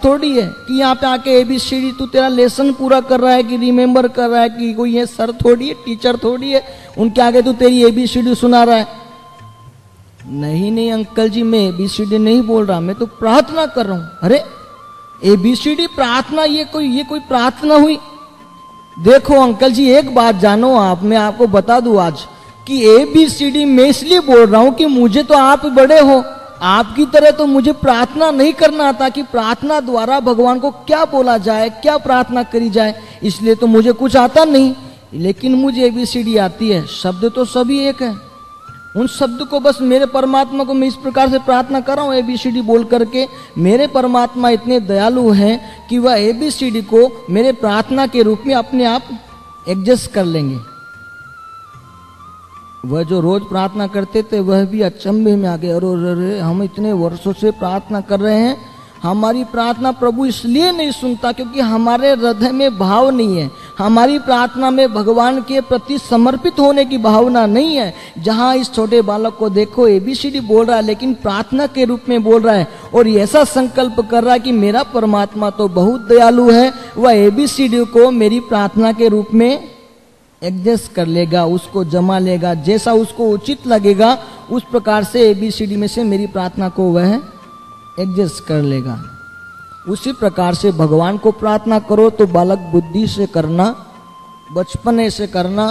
थोड़ी है कि यहाँ पे आके ABCD तू तेरा लेसन पूरा कर रहा है कि रिमेम्बर कर रहा है, कि कोई ये सर थोड़ी है, टीचर थोड़ी है, उनके आगे तू तेरी ABCD सुना रहा है। नहीं अंकल जी, मैं ABCD नहीं बोल रहा, मैं तो प्रार्थना कर रहा हूं। अरे ABCD प्रार्थना, ये कोई प्रार्थना हुई? देखो अंकल जी, एक बात जानो आप, मैं आपको बता दूं आज कि ABCD मैं इसलिए बोल रहा हूं कि मुझे तो आप बड़े हो, आपकी तरह तो मुझे प्रार्थना नहीं करना आता कि प्रार्थना द्वारा भगवान को क्या बोला जाए, क्या प्रार्थना करी जाए, इसलिए तो मुझे कुछ आता नहीं। लेकिन मुझे ABCD आती है, शब्द तो सभी एक है। उन शब्द को बस मेरे परमात्मा को मैं इस प्रकार से प्रार्थना कर रहा हूं ABCD बोल करके। मेरे परमात्मा इतने दयालु हैं कि वह ABCD को मेरे प्रार्थना के रूप में अपने आप एडजस्ट कर लेंगे। वह जो रोज प्रार्थना करते थे वह भी अचंभे में आ गए। अरे हम इतने वर्षों से प्रार्थना कर रहे हैं, हमारी प्रार्थना प्रभु इसलिए नहीं सुनता क्योंकि हमारे हृदय में भाव नहीं है, हमारी प्रार्थना में भगवान के प्रति समर्पित होने की भावना नहीं है। जहां इस छोटे बालक को देखो ABCD बोल रहा है लेकिन प्रार्थना के रूप में बोल रहा है और ऐसा संकल्प कर रहा है कि मेरा परमात्मा तो बहुत दयालु है, वह ABCD को मेरी प्रार्थना के रूप में एडजस्ट कर लेगा, उसको जमा लेगा, जैसा उसको उचित लगेगा उस प्रकार से ABCD में से मेरी प्रार्थना को वह एडजस्ट कर लेगा। उसी प्रकार से भगवान को प्रार्थना करो तो बालक बुद्धि से करना, बचपने से करना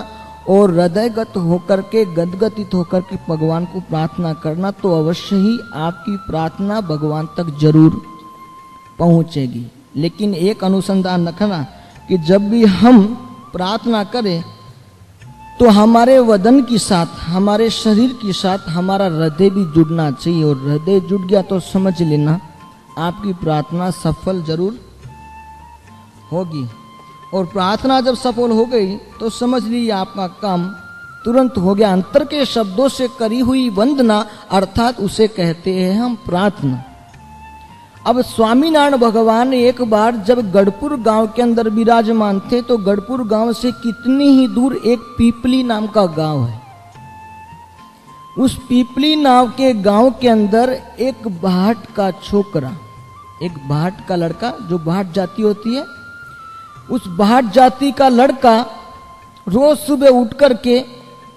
और हृदयगत होकर के, गदगदित होकर के भगवान को प्रार्थना करना, तो अवश्य ही आपकी प्रार्थना भगवान तक जरूर पहुंचेगी। लेकिन एक अनुसंधान रखना कि जब भी हम प्रार्थना करें तो हमारे वदन के साथ, हमारे शरीर के साथ हमारा हृदय भी जुड़ना चाहिए, और हृदय जुड़ गया तो समझ लेना आपकी प्रार्थना सफल जरूर होगी। और प्रार्थना जब सफल हो गई तो समझ लीजिए आपका काम तुरंत हो गया। अंतर के शब्दों से करी हुई वंदना अर्थात उसे कहते हैं हम प्रार्थना। अब स्वामीनारायण भगवान एक बार जब गढ़पुर गांव के अंदर विराजमान थे तो गढ़पुर गांव से कितनी ही दूर एक पीपली नाम का गांव है। उस पीपली नाम के गांव के अंदर एक भाट का छोकरा, एक भाट का लड़का, जो भाट जाति होती है, उस भाट जाति का लड़का रोज सुबह उठ करके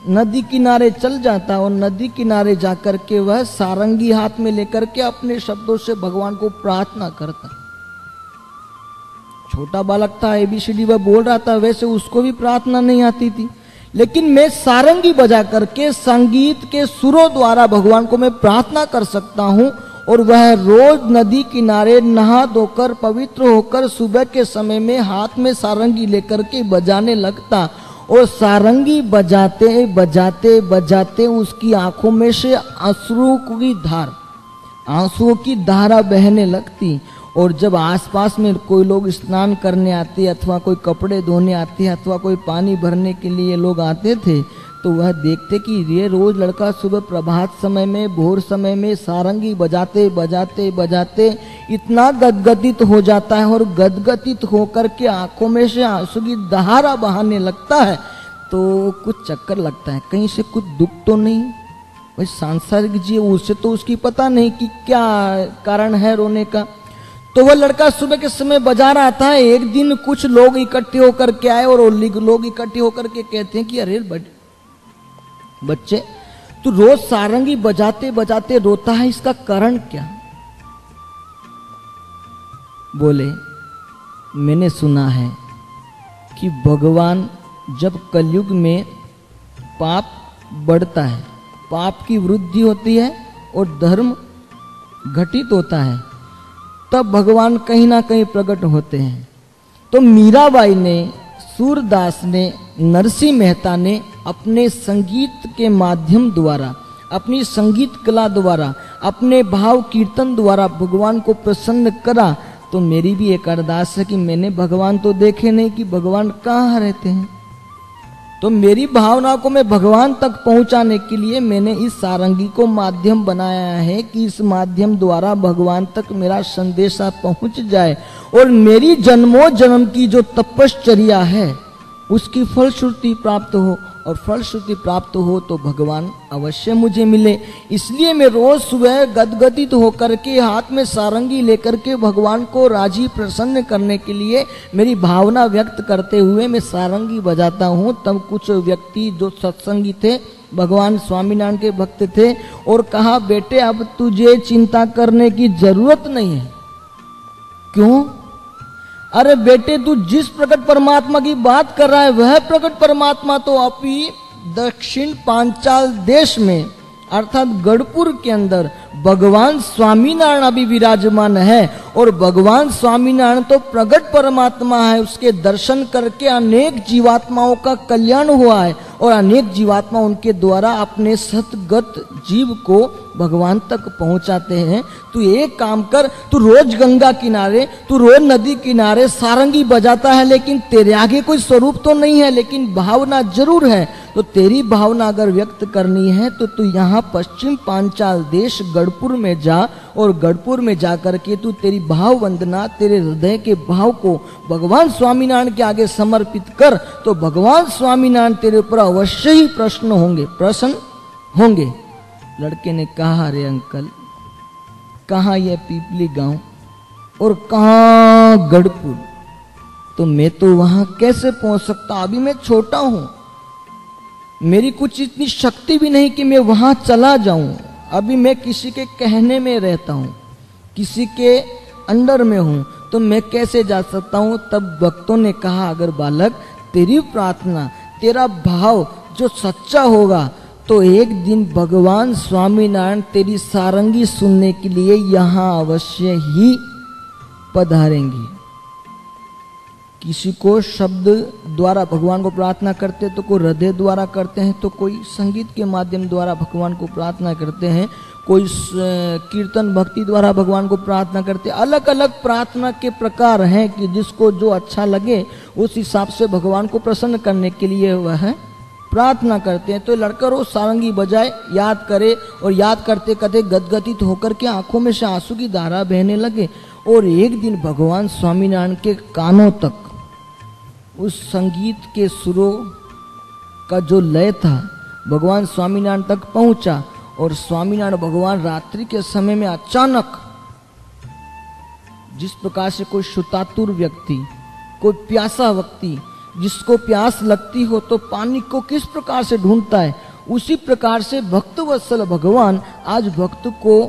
नदी किनारे चल जाता और नदी किनारे जाकर के वह सारंगी हाथ में लेकर के अपने शब्दों से भगवान को प्रार्थना करता। छोटा बालक था, ABCD वह बोल रहा था, वैसे उसको भी प्रार्थना नहीं आती थी, लेकिन मैं सारंगी बजा करके संगीत के सुरों द्वारा भगवान को मैं प्रार्थना कर सकता हूं। और वह रोज नदी किनारे नहा धोकर पवित्र होकर सुबह के समय में हाथ में सारंगी लेकर के बजाने लगता और सारंगी बजाते बजाते बजाते उसकी आंखों में से आंसुओं की धारा बहने लगती। और जब आसपास में कोई लोग स्नान करने आते अथवा कोई कपड़े धोने आते अथवा कोई पानी भरने के लिए लोग आते थे तो वह देखते कि ये रोज लड़का सुबह प्रभात समय में, भोर समय में सारंगी बजाते बजाते बजाते इतना गदगदित हो जाता है और गदगदित होकर के आंखों में से आंसू की धारा बहाने लगता है। तो कुछ चक्कर लगता है, कहीं से कुछ दुख तो नहीं, भाई सांसारिक जी उससे तो उसकी पता नहीं कि क्या कारण है रोने का। तो वह लड़का सुबह के समय बजा रहा था। एक दिन कुछ लोग इकट्ठे होकर के आए और लोग इकट्ठे होकर के कहते हैं कि अरे बच्चे तू रोज सारंगी बजाते बजाते रोता है, इसका कारण क्या? बोले मैंने सुना है कि भगवान जब कलयुग में पाप बढ़ता है, पाप की वृद्धि होती है और धर्म घटित होता है, तब भगवान कहीं ना कहीं प्रकट होते हैं। तो मीराबाई ने, सूरदास ने, नरसिंह मेहता ने अपने संगीत के माध्यम द्वारा, अपनी संगीत कला द्वारा, अपने भाव कीर्तन द्वारा भगवान को प्रसन्न करा। तो मेरी भी एक अरदास है कि मैंने भगवान तो देखे नहीं कि भगवान कहाँ रहते हैं, तो मेरी भावना को मैं भगवान तक पहुंचाने के लिए मैंने इस सारंगी को माध्यम बनाया है कि इस माध्यम द्वारा भगवान तक मेरा संदेशा पहुंच जाए और मेरी जन्मों जन्म की जो तपश्चर्या है उसकी फलश्रुति प्राप्त हो और फलश्रुति प्राप्त हो तो भगवान अवश्य मुझे मिले। इसलिए मैं रोज सुबह गदगदित होकर के हाथ में सारंगी लेकर के भगवान को राजी प्रसन्न करने के लिए मेरी भावना व्यक्त करते हुए मैं सारंगी बजाता हूँ। तब कुछ व्यक्ति जो सत्संगी थे, भगवान स्वामीनारायण के भक्त थे, और कहा, बेटे अब तुझे चिंता करने की जरूरत नहीं है। क्यों? अरे बेटे, तू जिस प्रकट परमात्मा की बात कर रहा है वह प्रकट परमात्मा तो अभी दक्षिण पांचाल देश में अर्थात गढ़पुर के अंदर भगवान स्वामीनारायण अभी विराजमान है। और भगवान स्वामीनारायण तो प्रकट परमात्मा है, उसके दर्शन करके अनेक जीवात्माओं का कल्याण हुआ है और अनेक जीवात्मा उनके द्वारा अपने सतगत जीव को भगवान तक पहुंचाते हैं। तू एक काम कर, तू रोज गंगा किनारे, तू रोज नदी किनारे सारंगी बजाता है, लेकिन तेरे आगे कोई स्वरूप तो नहीं है, लेकिन भावना जरूर है। तो तेरी भावना अगर व्यक्त करनी है तो तू यहाँ पश्चिम पांचाल देश गढ़पुर में जा, और गढ़पुर में जाकर के तू तेरी भाव वंदना, तेरे हृदय के भाव को भगवान स्वामीनारायण के आगे समर्पित कर, तो भगवान स्वामीनारायण तेरे ऊपर अवश्य ही प्रसन्न होंगे। लड़के ने कहा, अरे अंकल, कहाँ यह पीपली गांव और कहाँ गढ़पुर? तो मैं तो वहां कैसे पहुंच सकता? अभी मैं छोटा हूं, मेरी कुछ इतनी शक्ति भी नहीं कि मैं वहां चला जाऊं। अभी मैं किसी के कहने में रहता हूं, किसी के अंडर में हूं, तो मैं कैसे जा सकता हूं? तब भक्तों ने कहा, अगर बालक तेरी प्रार्थना, तेरा भाव जो सच्चा होगा, तो एक दिन भगवान स्वामीनारायण तेरी सारंगी सुनने के लिए यहाँ अवश्य ही पधारेंगे। किसी को शब्द द्वारा भगवान को प्रार्थना करते तो कोई हृदय द्वारा करते हैं, तो कोई संगीत के माध्यम द्वारा भगवान को प्रार्थना करते हैं, कोई कीर्तन भक्ति द्वारा भगवान को प्रार्थना करते हैं। अलग अलग प्रार्थना के प्रकार हैं कि जिसको जो अच्छा लगे उस हिसाब से भगवान को प्रसन्न करने के लिए वह प्रार्थना करते हैं। तो लड़का रोज सारंगी बजाए, याद करे, और याद करते करते गदगदित होकर के आंखों में से आंसू की धारा बहने लगे। और एक दिन भगवान स्वामीनारायण के कानों तक उस संगीत के सुरों का जो लय था भगवान स्वामीनारायण तक पहुंचा। और स्वामीनारायण भगवान रात्रि के समय में अचानक, जिस प्रकार से कोई शुतातुर व्यक्ति, कोई प्यासा व्यक्ति, जिसको प्यास लगती हो तो पानी को किस प्रकार से ढूंढता है, उसी प्रकार से भक्त वत्सल भगवान आज भक्त को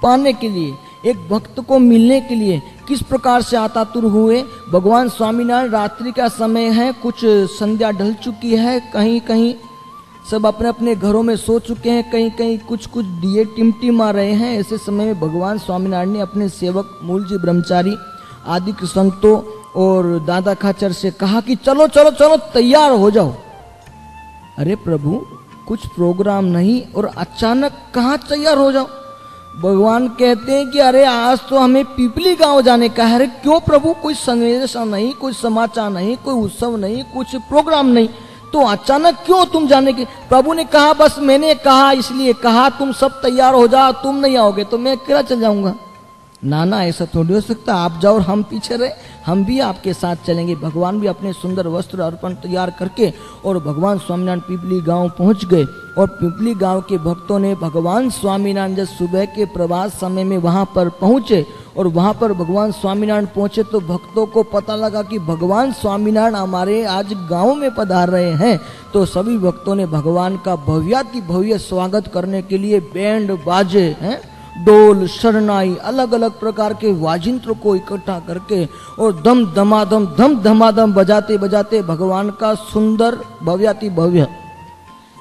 पाने के लिए, एक भक्त को मिलने के लिए किस प्रकार से आतातुर हुए। भगवान स्वामीनारायण रात्रि का समय है, कुछ संध्या ढल चुकी है, कहीं कहीं सब अपने अपने घरों में सो चुके हैं, कहीं कहीं कुछ कुछ दिए टिमटिमा रहे हैं। ऐसे समय में भगवान स्वामीनारायण ने अपने सेवक मूलजी ब्रह्मचारी आदि के संतों और दादा खाचर से कहा कि चलो चलो चलो तैयार हो जाओ। अरे प्रभु, कुछ प्रोग्राम नहीं और अचानक कहाँ तैयार हो जाओ? भगवान कहते हैं कि अरे आज तो हमें पीपली गांव जाने का है। अरे क्यों प्रभु? कोई संदेश नहीं, कोई समाचार नहीं, कोई उत्सव नहीं, कुछ प्रोग्राम नहीं, तो अचानक क्यों तुम जाने के? प्रभु ने कहा, बस मैंने कहा इसलिए कहा, तुम सब तैयार हो जाओ, तुम नहीं आओगे तो मैं अकेला चल जाऊंगा। ना ना, ऐसा थोड़ी हो सकता, आप जाओ और हम पीछे रहे, हम भी आपके साथ चलेंगे। भगवान भी अपने सुंदर वस्त्र अर्पण तैयार करके और भगवान स्वामीनारायण पीपली गांव पहुंच गए। और पीपली गांव के भक्तों ने भगवान स्वामीनारायण जब सुबह के प्रभात समय में वहां पर पहुंचे और वहां पर भगवान स्वामीनारायण पहुंचे तो भक्तों को पता लगा कि भगवान स्वामीनारायण हमारे आज गांव में पधार रहे हैं। तो सभी भक्तों ने भगवान का भव्याति भव्य स्वागत करने के लिए बैंड बाजे हैं, डोल, शरनाई, अलग अलग प्रकार के वाजिंत्र को इकट्ठा करके और धम धमाधम बजाते बजाते भगवान का सुंदर भव्याति भव्य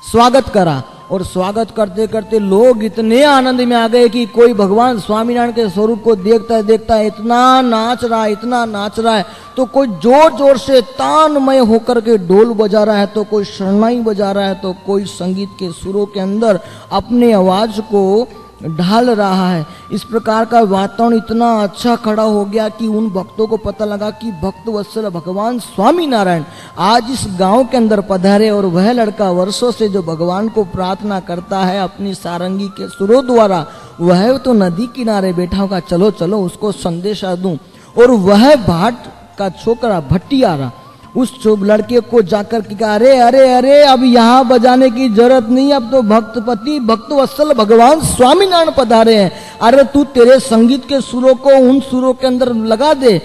स्वागत करा। और स्वागत करते करते लोग इतने आनंद में आ गए कि कोई भगवान स्वामीनारायण के स्वरूप को देखता है इतना नाच रहा है, तो कोई जोर जोर से तानमय होकर के ढोल बजा रहा है, तो कोई शरनाई बजा रहा है, तो कोई संगीत के सुरों के अंदर अपने आवाज को ढाल रहा है। इस प्रकार का वातावरण इतना अच्छा खड़ा हो गया कि उन भक्तों को पता लगा कि भक्त वत्सल भगवान स्वामीनारायण आज इस गांव के अंदर पधारे। और वह लड़का वर्षों से जो भगवान को प्रार्थना करता है अपनी सारंगी के सुरों द्वारा, वह तो नदी किनारे बैठा होगा, चलो चलो उसको संदेशा दूं। और वह भाट का छोकरा भट्टियारा उस लड़के को जाकर के कहा, अरे अरे अरे अब यहाँ बजाने की जरूरत नहीं, अब तो भक्तपति भक्त वत्सल भगवान स्वामीनारायण पधारे हैं। अरे तू तेरे संगीत के सुरों को उन सुरों के अंदर लगा दे,